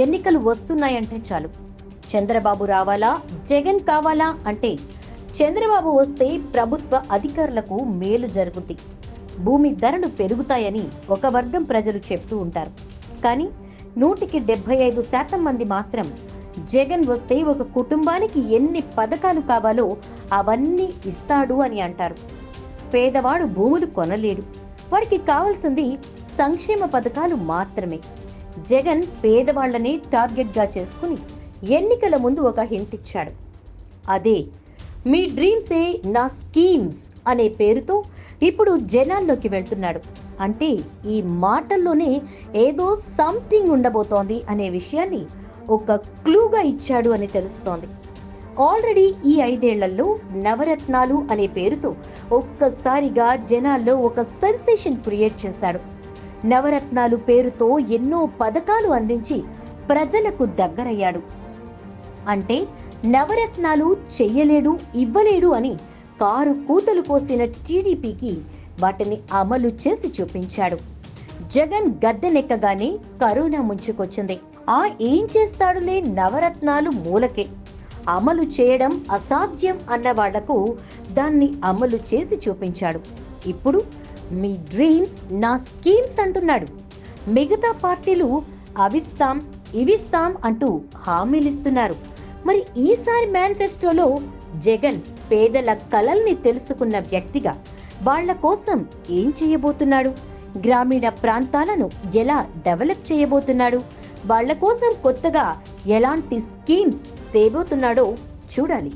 ఎన్నికలు వస్తున్నాయంటే చాలు చంద్రబాబు రావాలా జగన్ కావాలా అంటే చంద్రబాబు వస్తే ప్రభుత్వ అధికారులకు మేలు జరుగుద్ది, భూమి ధరలు పెరుగుతాయని ఒక వర్గం ప్రజలు చెప్తూ ఉంటారు. కానీ 175% మంది మాత్రం జగన్ వస్తే ఒక కుటుంబానికి ఎన్ని పథకాలు కావాలో అవన్నీ ఇస్తాడు అని అంటారు. పేదవాడు భూములు కొనలేడు, వాడికి కావాల్సింది సంక్షేమ పథకాలు మాత్రమే. జగన్ పేదవాళ్లనే టార్గెట్గా చేసుకుని ఎన్నికల ముందు ఒక హింట్ ఇచ్చాడు. అదే మీ డ్రీమ్సే నా స్కీమ్స్ అనే పేరుతో ఇప్పుడు జనాల్లోకి వెళ్తున్నాడు. అంటే ఈ మాటల్లోనే ఏదో సంథింగ్ ఉండబోతోంది అనే విషయాన్ని ఒక క్లూగా ఇచ్చాడు అని తెలుస్తోంది. ఆల్రెడీ ఈ 5 ఏళ్లలో నవరత్నాలు అనే పేరుతో ఒక్కసారిగా జనాల్లో ఒక సెన్సేషన్ క్రియేట్ చేశాడు. నవరత్నాలు పేరుతో ఎన్నో పథకాలు అందించి ప్రజలకు దగ్గరయ్యాడు. అంటే నవరత్నాలు చెయ్యలేడు, ఇవ్వలేడు అని కారు కూతలు కోసిన టీడీపీకి వాటిని అమలు చేసి చూపించాడు. జగన్ గద్దెనెక్కగానే కరోనా ముంచుకొచ్చింది. ఏం చేస్తాడులే, నవరత్నాలు మూలకే, అమలు చేయడం అసాధ్యం అన్న వాళ్లకు దాన్ని అమలు చేసి చూపించాడు. ఇప్పుడు మీ డ్రీమ్స్ నా స్కీమ్స్ అంటున్నాడు. మిగతా పార్టీలు అవిస్తాం ఇవిస్తాం అంటూ హామీలిస్తున్నారు. మరి ఈసారి మేనిఫెస్టోలో జగన్ పేదల కలల్ని తెలుసుకున్న వ్యక్తిగా వాళ్ల కోసం ఏం చేయబోతున్నాడు, గ్రామీణ ప్రాంతాలను ఎలా డెవలప్ చేయబోతున్నాడు, వాళ్ల కోసం కొత్తగా ఎలాంటి స్కీమ్స్ తేబోతున్నాడో చూడాలి.